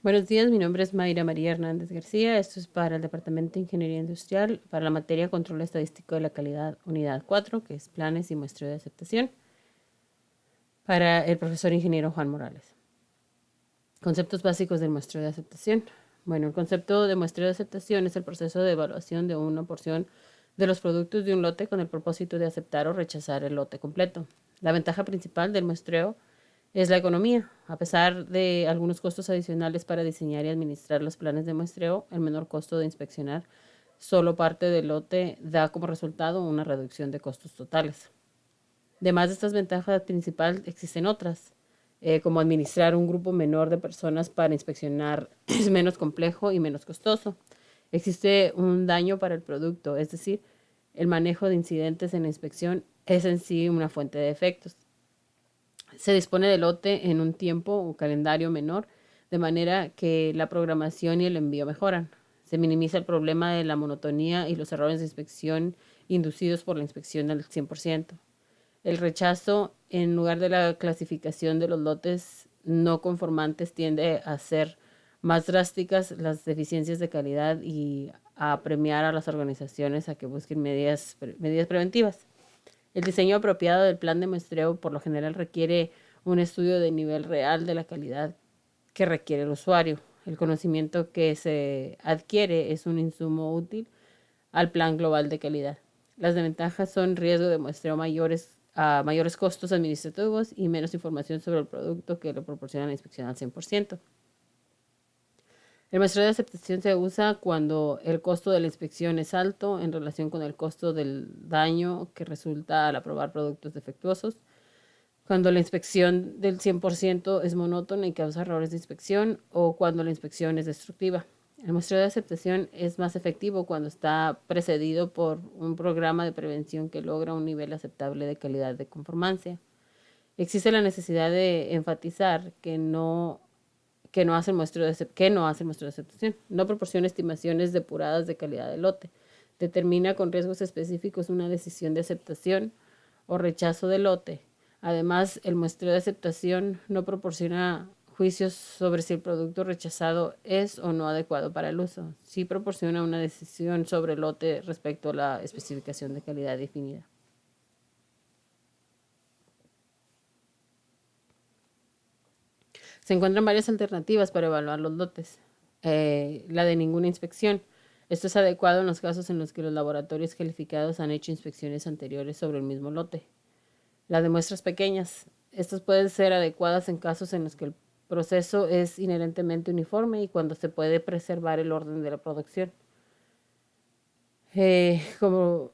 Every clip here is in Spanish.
Buenos días, mi nombre es Mayra María Hernández García. Esto es para el Departamento de Ingeniería Industrial, para la materia Control Estadístico de la Calidad, Unidad 4, que es Planes y Muestreo de Aceptación, para el profesor ingeniero Juan Morales. Conceptos básicos del muestreo de aceptación. Bueno, el concepto de muestreo de aceptación es el proceso de evaluación de una porción de los productos de un lote con el propósito de aceptar o rechazar el lote completo. La ventaja principal del muestreo es la economía. A pesar de algunos costos adicionales para diseñar y administrar los planes de muestreo, el menor costo de inspeccionar solo parte del lote da como resultado una reducción de costos totales. Además de estas ventajas principales, existen otras, como administrar un grupo menor de personas para inspeccionar es menos complejo y menos costoso. Existe un daño para el producto, es decir, el manejo de incidentes en la inspección es en sí una fuente de efectos. Se dispone del lote en un tiempo o calendario menor, de manera que la programación y el envío mejoran. Se minimiza el problema de la monotonía y los errores de inspección inducidos por la inspección del 100%. El rechazo, en lugar de la clasificación de los lotes no conformantes, tiende a ser más drásticas las deficiencias de calidad y a premiar a las organizaciones a que busquen medidas preventivas. El diseño apropiado del plan de muestreo por lo general requiere un estudio de nivel real de la calidad que requiere el usuario. El conocimiento que se adquiere es un insumo útil al plan global de calidad. Las desventajas son riesgo de muestreo mayores costos administrativos y menos información sobre el producto que le proporciona la inspección al 100%. El muestreo de aceptación se usa cuando el costo de la inspección es alto en relación con el costo del daño que resulta al aprobar productos defectuosos, cuando la inspección del 100% es monótona y causa errores de inspección, o cuando la inspección es destructiva. El muestreo de aceptación es más efectivo cuando está precedido por un programa de prevención que logra un nivel aceptable de calidad de conformancia. Existe la necesidad de enfatizar que no hace el muestreo de aceptación. No proporciona estimaciones depuradas de calidad del lote. Determina con riesgos específicos una decisión de aceptación o rechazo del lote. Además, el muestreo de aceptación no proporciona juicios sobre si el producto rechazado es o no adecuado para el uso. Sí proporciona una decisión sobre el lote respecto a la especificación de calidad definida. Se encuentran varias alternativas para evaluar los lotes. La de ninguna inspección. Esto es adecuado en los casos en los que los laboratorios calificados han hecho inspecciones anteriores sobre el mismo lote. La de muestras pequeñas. Estas pueden ser adecuadas en casos en los que el proceso es inherentemente uniforme y cuando se puede preservar el orden de la producción. Como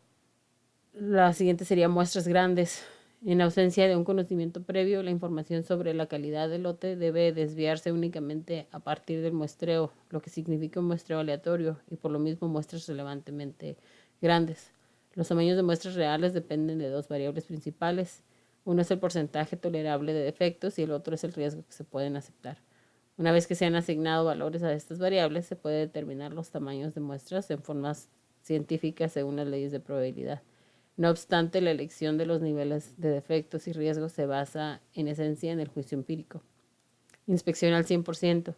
la siguiente sería muestras grandes. En ausencia de un conocimiento previo, la información sobre la calidad del lote debe desviarse únicamente a partir del muestreo, lo que significa un muestreo aleatorio y por lo mismo muestras relevantemente grandes. Los tamaños de muestras reales dependen de dos variables principales. Uno es el porcentaje tolerable de defectos y el otro es el riesgo que se pueden aceptar. Una vez que se han asignado valores a estas variables, se puede determinar los tamaños de muestras en formas científicas según las leyes de probabilidad. No obstante, la elección de los niveles de defectos y riesgos se basa en esencia en el juicio empírico. Inspección al 100%.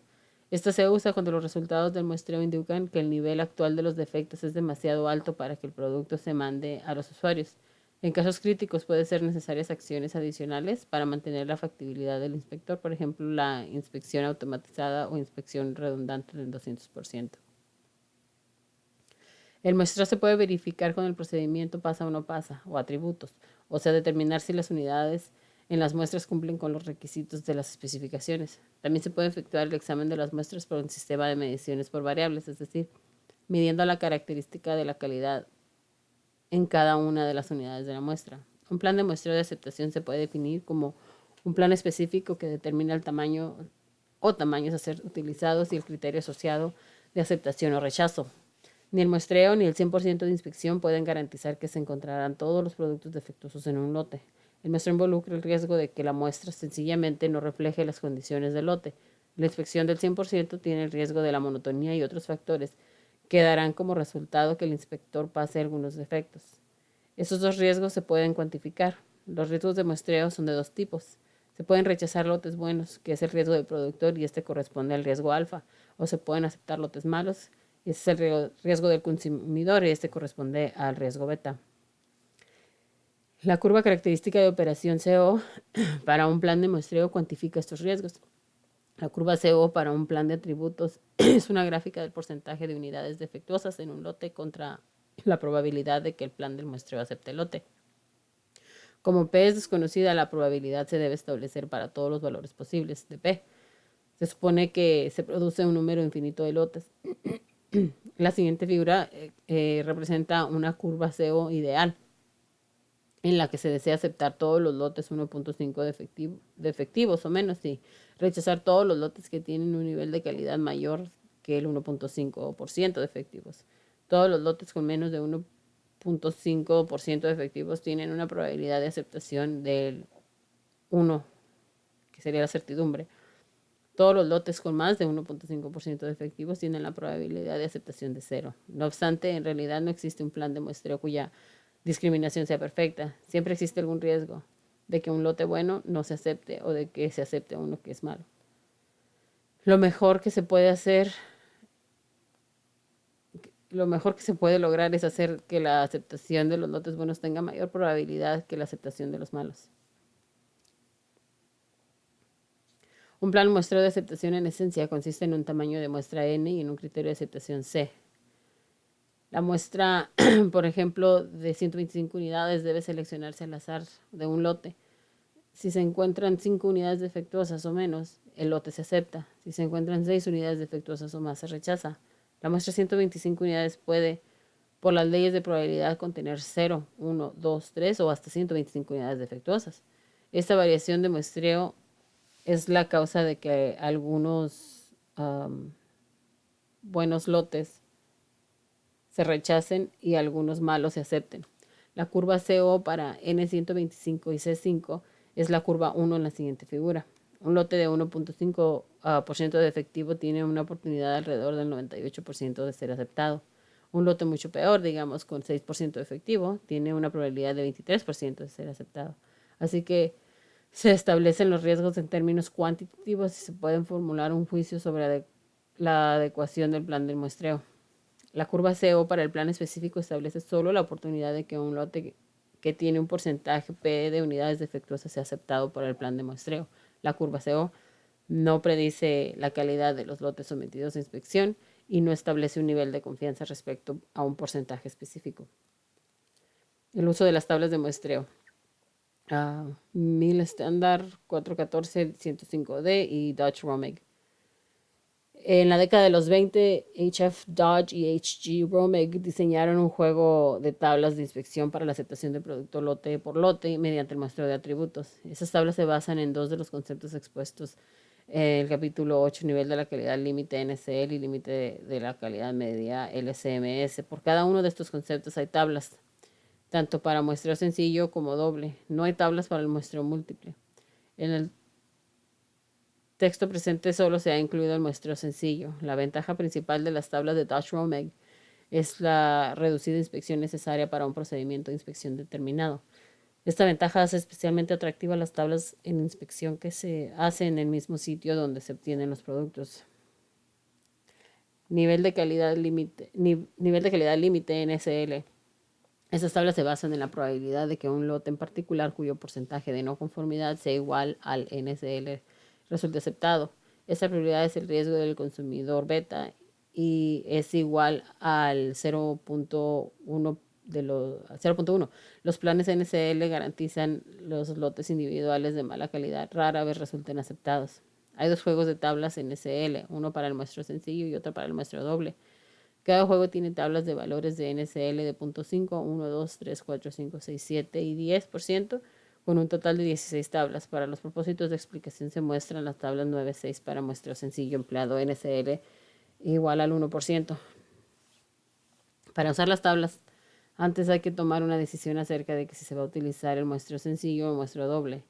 Esta se usa cuando los resultados del muestreo indican que el nivel actual de los defectos es demasiado alto para que el producto se mande a los usuarios. En casos críticos pueden ser necesarias acciones adicionales para mantener la factibilidad del inspector, por ejemplo, la inspección automatizada o inspección redundante del 200%. El muestreo se puede verificar con el procedimiento pasa o no pasa, o atributos, o sea, determinar si las unidades en las muestras cumplen con los requisitos de las especificaciones. También se puede efectuar el examen de las muestras por un sistema de mediciones por variables, es decir, midiendo la característica de la calidad en cada una de las unidades de la muestra. Un plan de muestreo de aceptación se puede definir como un plan específico que determina el tamaño o tamaños a ser utilizados y el criterio asociado de aceptación o rechazo. Ni el muestreo ni el 100% de inspección pueden garantizar que se encontrarán todos los productos defectuosos en un lote. El muestreo involucra el riesgo de que la muestra sencillamente no refleje las condiciones del lote. La inspección del 100% tiene el riesgo de la monotonía y otros factores que darán como resultado que el inspector pase algunos defectos. Esos dos riesgos se pueden cuantificar. Los riesgos de muestreo son de dos tipos. Se pueden rechazar lotes buenos, que es el riesgo del productor y este corresponde al riesgo alfa, o se pueden aceptar lotes malos, y ese es el riesgo del consumidor y este corresponde al riesgo beta. La curva característica de operación CO para un plan de muestreo cuantifica estos riesgos. La curva CO para un plan de atributos es una gráfica del porcentaje de unidades defectuosas en un lote contra la probabilidad de que el plan del muestreo acepte el lote. Como P es desconocida, la probabilidad se debe establecer para todos los valores posibles de P. Se supone que se produce un número infinito de lotes. La siguiente figura representa una curva CO ideal en la que se desea aceptar todos los lotes 1.5 defectivos o menos y rechazar todos los lotes que tienen un nivel de calidad mayor que el 1.5% de efectivos. Todos los lotes con menos de 1.5% de efectivos tienen una probabilidad de aceptación del 1, que sería la certidumbre. Todos los lotes con más de 1.5% de efectivos tienen la probabilidad de aceptación de 0. No obstante, en realidad no existe un plan de muestreo cuya discriminación sea perfecta. Siempre existe algún riesgo de que un lote bueno no se acepte o de que se acepte uno que es malo. Lo mejor que se puede lograr es hacer que la aceptación de los lotes buenos tenga mayor probabilidad que la aceptación de los malos. Un plan muestreo de aceptación en esencia consiste en un tamaño de muestra N y en un criterio de aceptación C. La muestra, por ejemplo, de 125 unidades debe seleccionarse al azar de un lote. Si se encuentran 5 unidades defectuosas o menos, el lote se acepta. Si se encuentran 6 unidades defectuosas o más, se rechaza. La muestra 125 unidades puede, por las leyes de probabilidad, contener 0, 1, 2, 3 o hasta 125 unidades defectuosas. Esta variación de muestreo es la causa de que algunos buenos lotes se rechacen y algunos malos se acepten. La curva CO para N125 y C5 es la curva 1 en la siguiente figura. Un lote de 1.5% de efectivo tiene una oportunidad alrededor del 98% de ser aceptado. Un lote mucho peor, digamos con 6% de efectivo, tiene una probabilidad de 23% de ser aceptado. Así que se establecen los riesgos en términos cuantitativos y se pueden formular un juicio sobre la adecuación del plan del muestreo. La curva CO para el plan específico establece solo la oportunidad de que un lote que tiene un porcentaje P de unidades defectuosas sea aceptado por el plan de muestreo. La curva CO no predice la calidad de los lotes sometidos a inspección y no establece un nivel de confianza respecto a un porcentaje específico. El uso de las tablas de muestreo. 1000 estándar, 414, 105D y Dodge Romig. En la década de los 20, HF Dodge y HG Romig diseñaron un juego de tablas de inspección para la aceptación del producto lote por lote mediante el muestreo de atributos. Esas tablas se basan en dos de los conceptos expuestos en el capítulo 8, nivel de la calidad límite NCL y límite de la calidad media LCMS. Por cada uno de estos conceptos hay tablas, tanto para muestreo sencillo como doble. No hay tablas para el muestreo múltiple. En el texto presente solo se ha incluido el muestreo sencillo. La ventaja principal de las tablas de Dodge Romig es la reducida inspección necesaria para un procedimiento de inspección determinado. Esta ventaja hace especialmente atractiva las tablas en inspección que se hacen en el mismo sitio donde se obtienen los productos. Nivel de calidad límite NSL. Estas tablas se basan en la probabilidad de que un lote en particular cuyo porcentaje de no conformidad sea igual al NSL resulte aceptado. Esta probabilidad es el riesgo del consumidor beta y es igual al 0.1 0.1. Los planes NSL garantizan los lotes individuales de mala calidad rara vez resulten aceptados. Hay dos juegos de tablas NSL, uno para el muestreo sencillo y otro para el muestreo doble. Cada juego tiene tablas de valores de NSL de 0.5, 1, 2, 3, 4, 5, 6, 7 y 10%, con un total de 16 tablas. Para los propósitos de explicación se muestran las tablas 9, 6 para muestreo sencillo empleado NSL igual al 1%. Para usar las tablas, antes hay que tomar una decisión acerca de que si se va a utilizar el muestreo sencillo o el muestreo doble.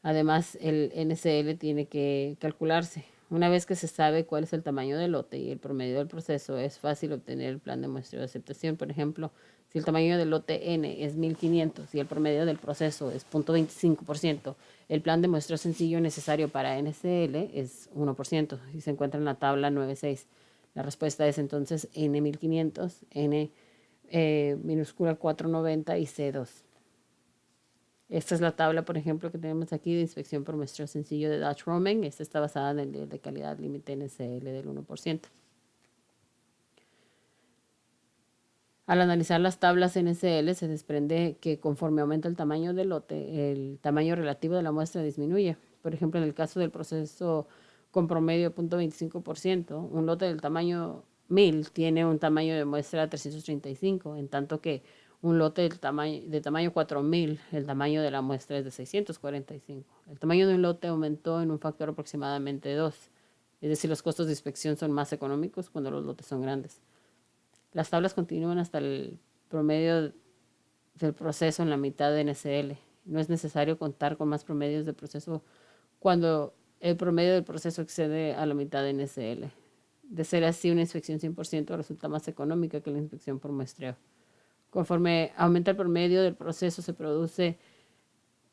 Además, el NSL tiene que calcularse. Una vez que se sabe cuál es el tamaño del lote y el promedio del proceso, es fácil obtener el plan de muestreo de aceptación. Por ejemplo, si el tamaño del lote N es 1500 y el promedio del proceso es 0.25%, el plan de muestreo sencillo necesario para NCL es 1% y se encuentra en la tabla 9.6. La respuesta es entonces N 1500, N minúscula 490 y C2. Esta es la tabla, por ejemplo, que tenemos aquí de inspección por muestreo sencillo de Dutch Roaming. Esta está basada en el nivel de calidad límite NCL del 1%. Al analizar las tablas NCL se desprende que conforme aumenta el tamaño del lote, el tamaño relativo de la muestra disminuye. Por ejemplo, en el caso del proceso con promedio de 0.25%, un lote del tamaño 1000 tiene un tamaño de muestra 335, en tanto que un lote de tamaño 4000, el tamaño de la muestra es de 645. El tamaño de un lote aumentó en un factor aproximadamente 2, es decir, los costos de inspección son más económicos cuando los lotes son grandes. Las tablas continúan hasta el promedio del proceso en la mitad de NCL. No es necesario contar con más promedios de proceso cuando el promedio del proceso excede a la mitad de NCL. De ser así, una inspección 100% resulta más económica que la inspección por muestreo. Conforme aumenta el promedio del proceso, se produce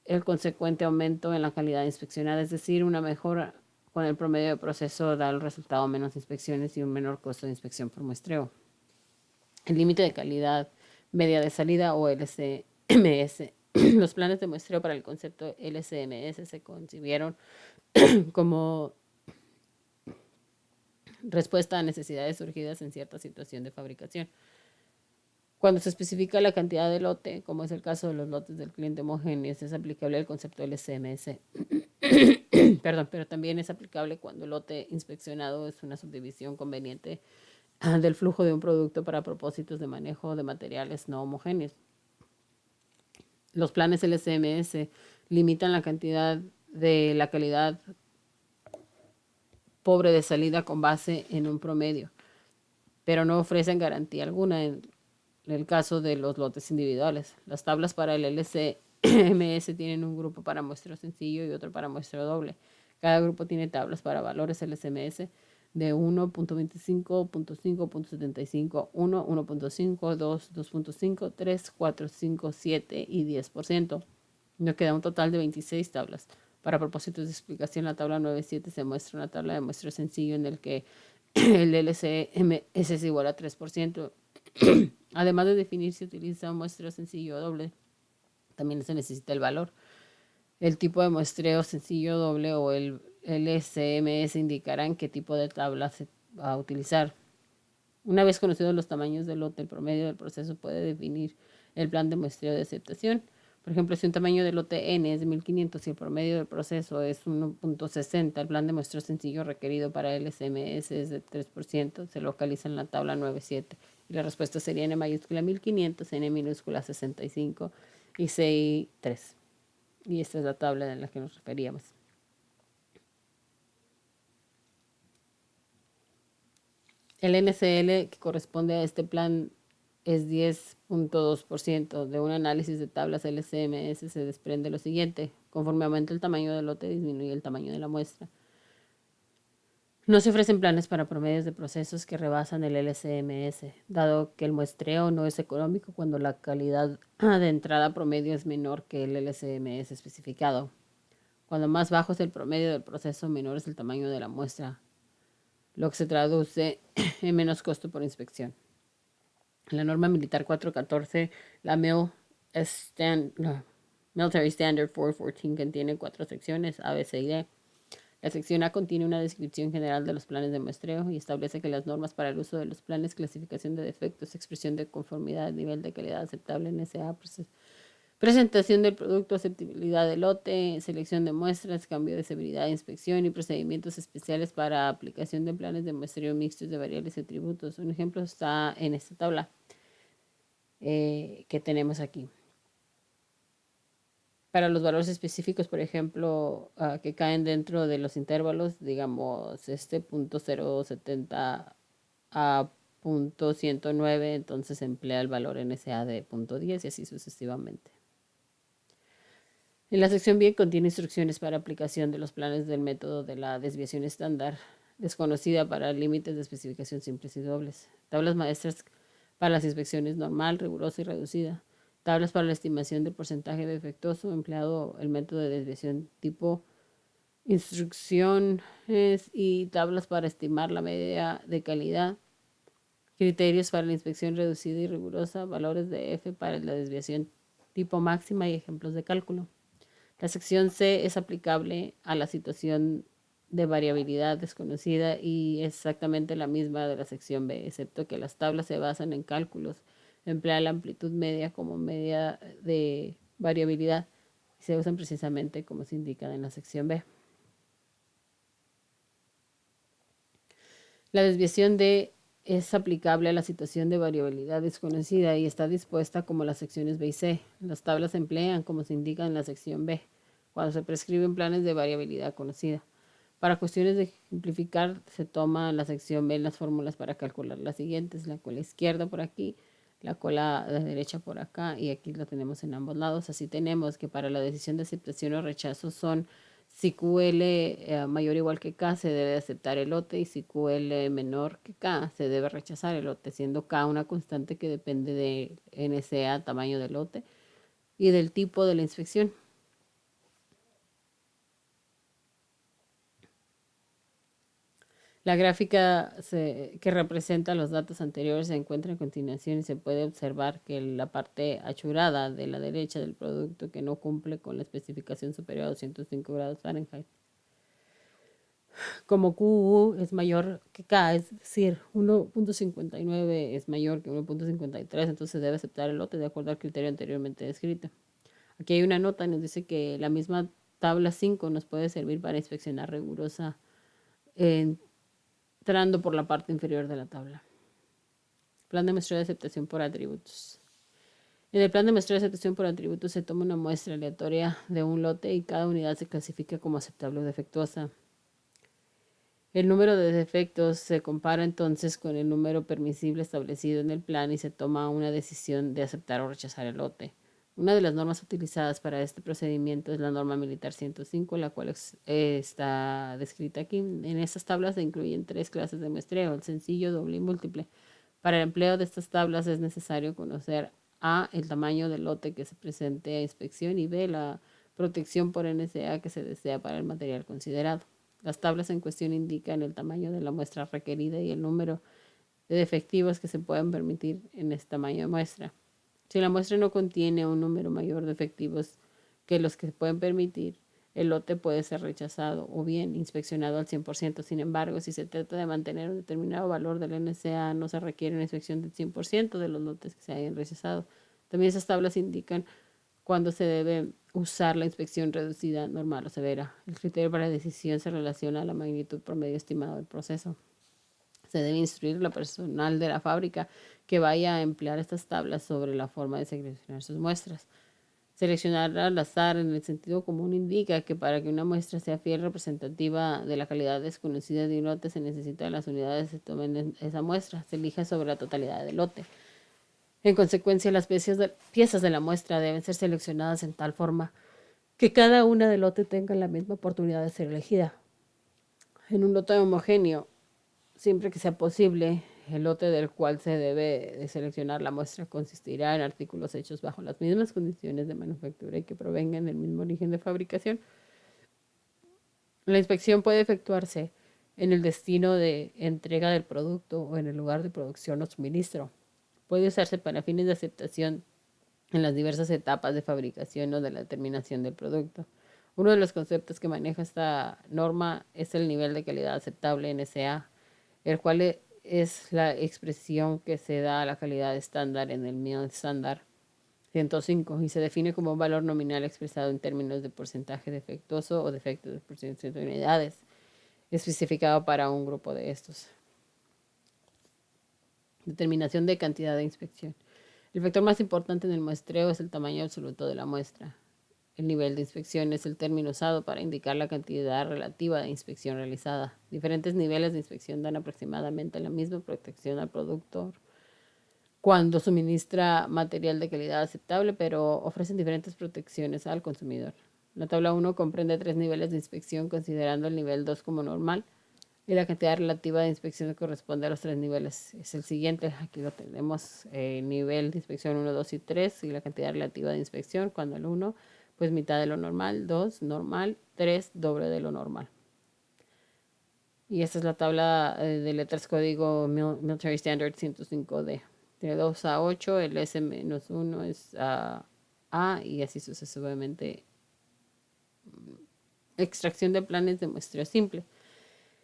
el consecuente aumento en la calidad inspeccionada, es decir, una mejora con el promedio de proceso da el resultado menos inspecciones y un menor costo de inspección por muestreo. El límite de calidad media de salida o LCMS. Los planes de muestreo para el concepto LCMS se concibieron como respuesta a necesidades surgidas en cierta situación de fabricación. Cuando se especifica la cantidad de lote, como es el caso de los lotes del cliente homogéneo, es aplicable el concepto LCMS. Perdón, pero también es aplicable cuando el lote inspeccionado es una subdivisión conveniente del flujo de un producto para propósitos de manejo de materiales no homogéneos. Los planes LCMS limitan la cantidad de la calidad pobre de salida con base en un promedio, pero no ofrecen garantía alguna en el caso de los lotes individuales. Las tablas para el LCMS tienen un grupo para muestreo sencillo y otro para muestreo doble. Cada grupo tiene tablas para valores LCMS de 1.25, 0.5, 1, 1.5, 2, 2.5, 3, 4, 5, 7 y 10%. Nos queda un total de 26 tablas. Para propósitos de explicación, la tabla 9.7 se muestra una tabla de muestreo sencillo en el que el LCMS es igual a 3%. Además de definir si utiliza un muestreo sencillo o doble, también se necesita el valor. El tipo de muestreo sencillo doble o el LCMS indicarán qué tipo de tabla se va a utilizar. Una vez conocidos los tamaños del lote, el promedio del proceso puede definir el plan de muestreo de aceptación. Por ejemplo, si un tamaño de lote N es de 1500 y el promedio del proceso es 1.60, el plan de muestreo sencillo requerido para el LCMS es de 3%, se localiza en la tabla 9.7. Y la respuesta sería N mayúscula 1500, N minúscula 65 y CI 3. Y esta es la tabla en la que nos referíamos. El NCL que corresponde a este plan es 10.2%. De un análisis de tablas LCMS se desprende lo siguiente. Conforme aumenta el tamaño del lote, disminuye el tamaño de la muestra. No se ofrecen planes para promedios de procesos que rebasan el LCMS, dado que el muestreo no es económico cuando la calidad de entrada promedio es menor que el LCMS especificado. Cuando más bajo es el promedio del proceso, menor es el tamaño de la muestra, lo que se traduce en menos costo por inspección. En la norma militar 414, la Military Standard 414 contiene 4 secciones, A, B, C y D. La sección A contiene una descripción general de los planes de muestreo y establece que las normas para el uso de los planes, clasificación de defectos, expresión de conformidad, nivel de calidad aceptable en SA, presentación del producto, aceptabilidad del lote, selección de muestras, cambio de severidad, inspección y procedimientos especiales para aplicación de planes de muestreo mixtos de variables y atributos. Un ejemplo está en esta tabla que tenemos aquí. Para los valores específicos, por ejemplo, que caen dentro de los intervalos, digamos, este punto 0.70 a punto 109, entonces emplea el valor NSA de punto 10 y así sucesivamente. En la sección B contiene instrucciones para aplicación de los planes del método de la desviación estándar desconocida para límites de especificación simples y dobles. Tablas maestras para las inspecciones normal, rigurosa y reducida. Tablas para la estimación del porcentaje defectuoso empleado el método de desviación tipo instrucciones y tablas para estimar la media de calidad. Criterios para la inspección reducida y rigurosa, valores de F para la desviación tipo máxima y ejemplos de cálculo. La sección C es aplicable a la situación de variabilidad desconocida y es exactamente la misma de la sección B, excepto que las tablas se basan en cálculos, emplea la amplitud media como media de variabilidad y se usan precisamente como se indica en la sección B. La desviación D es aplicable a la situación de variabilidad desconocida y está dispuesta como las secciones B y C. Las tablas se emplean como se indica en la sección B, cuando se prescriben planes de variabilidad conocida. Para cuestiones de simplificar, se toma en la sección B las fórmulas para calcular las siguientes: la cola izquierda por aquí, la cola de derecha por acá, y aquí la tenemos en ambos lados. Así tenemos que para la decisión de aceptación o rechazo son si QL mayor o igual que K se debe aceptar el lote y si QL menor que K se debe rechazar el lote, siendo K una constante que depende de NSA, tamaño del lote, y del tipo de la inspección. La gráfica que representa los datos anteriores se encuentra a continuación y se puede observar que la parte achurada de la derecha del producto que no cumple con la especificación superior a 205 grados Fahrenheit. Como QU es mayor que K, es decir, 1.59 es mayor que 1.53, entonces debe aceptar el lote de acuerdo al criterio anteriormente descrito. Aquí hay una nota, nos dice que la misma tabla 5 nos puede servir para inspeccionar rigurosa entrando por la parte inferior de la tabla. Plan de muestreo de aceptación por atributos. En el plan de muestreo de aceptación por atributos se toma una muestra aleatoria de un lote y cada unidad se clasifica como aceptable o defectuosa. El número de defectos se compara entonces con el número permisible establecido en el plan y se toma una decisión de aceptar o rechazar el lote. Una de las normas utilizadas para este procedimiento es la norma militar 105, la cual está descrita aquí. En estas tablas se incluyen 3 clases de muestreo: el sencillo, doble y múltiple. Para el empleo de estas tablas es necesario conocer A, el tamaño del lote que se presente a inspección, y B, la protección por NSA que se desea para el material considerado. Las tablas en cuestión indican el tamaño de la muestra requerida y el número de defectivos que se pueden permitir en este tamaño de muestra. Si la muestra no contiene un número mayor de efectivos que los que se pueden permitir, el lote puede ser rechazado o bien inspeccionado al 100%. Sin embargo, si se trata de mantener un determinado valor del NSA, no se requiere una inspección del 100% de los lotes que se hayan rechazado. También esas tablas indican cuándo se debe usar la inspección reducida, normal o severa. El criterio para la decisión se relaciona a la magnitud promedio estimada del proceso. Se debe instruir al personal de la fábrica que vaya a emplear estas tablas sobre la forma de seleccionar sus muestras. Seleccionar al azar en el sentido común indica que para que una muestra sea fiel representativa de la calidad desconocida de un lote se necesita que las unidades se tomen esa muestra, se elija sobre la totalidad del lote. En consecuencia, las piezas de la muestra deben ser seleccionadas en tal forma que cada una del lote tenga la misma oportunidad de ser elegida. En un lote homogéneo, siempre que sea posible, el lote del cual se debe de seleccionar la muestra consistirá en artículos hechos bajo las mismas condiciones de manufactura y que provengan del mismo origen de fabricación. La inspección puede efectuarse en el destino de entrega del producto o en el lugar de producción o suministro. Puede usarse para fines de aceptación en las diversas etapas de fabricación o de la determinación del producto. Uno de los conceptos que maneja esta norma es el nivel de calidad aceptable NSA, el cual es la expresión que se da a la calidad estándar en el MIL estándar 105 y se define como un valor nominal expresado en términos de porcentaje defectuoso o defecto de % de unidades, especificado para un grupo de estos. Determinación de cantidad de inspección. El factor más importante en el muestreo es el tamaño absoluto de la muestra. El nivel de inspección es el término usado para indicar la cantidad relativa de inspección realizada. Diferentes niveles de inspección dan aproximadamente la misma protección al productor cuando suministra material de calidad aceptable, pero ofrecen diferentes protecciones al consumidor. La tabla 1 comprende 3 niveles de inspección, considerando el nivel 2 como normal, y la cantidad relativa de inspección corresponde a los 3 niveles. Es el siguiente, aquí lo tenemos, nivel de inspección 1, 2 y 3, y la cantidad relativa de inspección, cuando el 1, pues mitad de lo normal, 2, normal, 3, doble de lo normal. Y esta es la tabla de letras código Military Standard 105D. De 2 a 8, el S-1 es A y así sucesivamente. Extracción de planes de muestreo simple.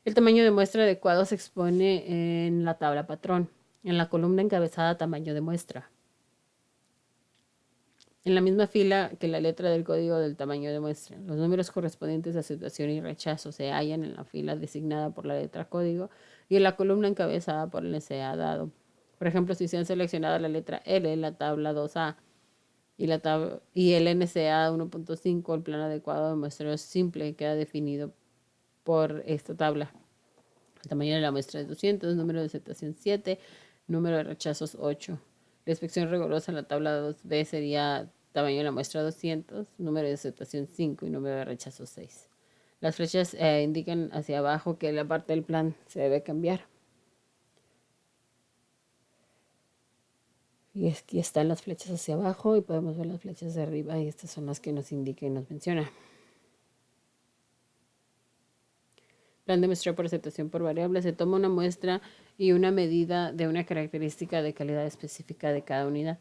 El tamaño de muestra adecuado se expone en la tabla patrón, en la columna encabezada tamaño de muestra. En la misma fila que la letra del código del tamaño de muestra, los números correspondientes a aceptación y rechazo se hallan en la fila designada por la letra código y en la columna encabezada por el NCA dado. Por ejemplo, si se han seleccionado la letra L, la tabla 2A, y el NCA 1.5, el plan adecuado de muestreo simple queda definido por esta tabla. El tamaño de la muestra es 200, número de aceptación 7, número de rechazos 8. La inspección rigurosa en la tabla 2B sería tamaño de la muestra 200, número de aceptación 5 y número de rechazos 6. Las flechas indican hacia abajo que la parte del plan se debe cambiar. Y aquí están las flechas hacia abajo y podemos ver las flechas de arriba y estas son las que nos indica y nos menciona. Plan de muestreo por aceptación por variable. Se toma una muestra y una medida de una característica de calidad específica de cada unidad.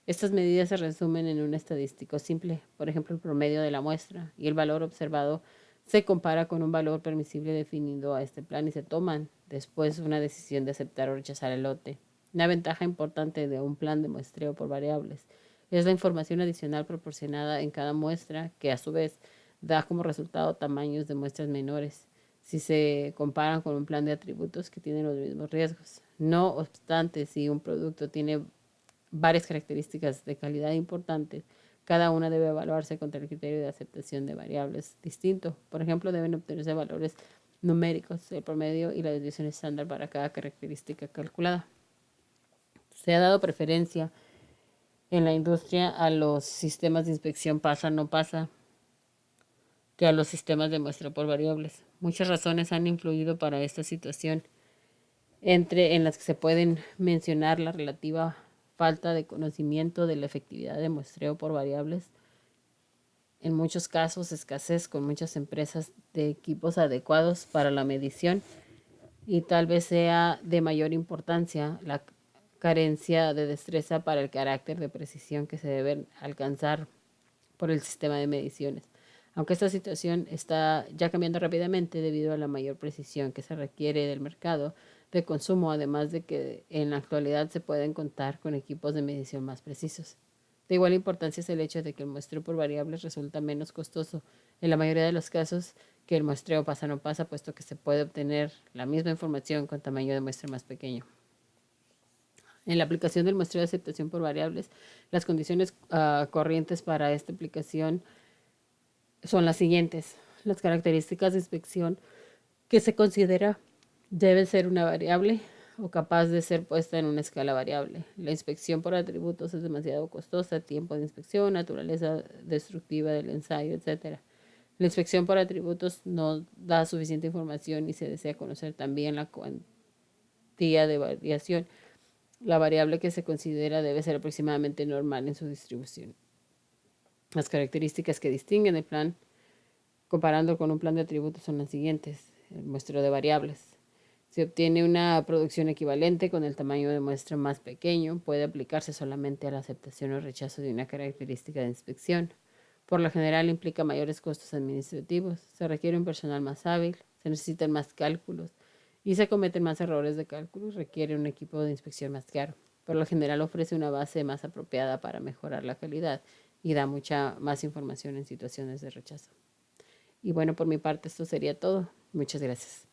Estas medidas se resumen en un estadístico simple, por ejemplo, el promedio de la muestra, y el valor observado se compara con un valor permisible definido a este plan y se toman después una decisión de aceptar o rechazar el lote. Una ventaja importante de un plan de muestreo por variables es la información adicional proporcionada en cada muestra, que a su vez da como resultado tamaños de muestras menores si se comparan con un plan de atributos que tienen los mismos riesgos. No obstante, si un producto tiene varias características de calidad importantes, cada una debe evaluarse contra el criterio de aceptación de variables distinto. Por ejemplo, deben obtenerse valores numéricos, el promedio y la desviación estándar para cada característica calculada. Se ha dado preferencia en la industria a los sistemas de inspección pasa-no pasa que a los sistemas de muestra por variables. Muchas razones han influido para esta situación, en las que se pueden mencionar la relativa falta de conocimiento de la efectividad de muestreo por variables, en muchos casos escasez con muchas empresas de equipos adecuados para la medición, y tal vez sea de mayor importancia la carencia de destreza para el carácter de precisión que se debe alcanzar por el sistema de mediciones. Aunque esta situación está ya cambiando rápidamente debido a la mayor precisión que se requiere del mercado de consumo, además de que en la actualidad se pueden contar con equipos de medición más precisos. De igual importancia es el hecho de que el muestreo por variables resulta menos costoso en la mayoría de los casos que el muestreo pasa-no pasa, puesto que se puede obtener la misma información con tamaño de muestra más pequeño. En la aplicación del muestreo de aceptación por variables, las condiciones corrientes para esta aplicación son las siguientes. Las características de inspección que se considera deben ser una variable o capaz de ser puesta en una escala variable. La inspección por atributos es demasiado costosa, tiempo de inspección, naturaleza destructiva del ensayo, etc. La inspección por atributos no da suficiente información y se desea conocer también la cuantía de variación. La variable que se considera debe ser aproximadamente normal en su distribución. Las características que distinguen el plan comparando con un plan de atributos son las siguientes. El muestreo de variables. Se obtiene una producción equivalente con el tamaño de muestra más pequeño. Puede aplicarse solamente a la aceptación o rechazo de una característica de inspección. Por lo general implica mayores costos administrativos. Se requiere un personal más hábil. Se necesitan más cálculos. Y se cometen más errores de cálculo. Requiere un equipo de inspección más caro. Por lo general ofrece una base más apropiada para mejorar la calidad y da mucha más información en situaciones de rechazo. Y bueno, por mi parte esto sería todo. Muchas gracias.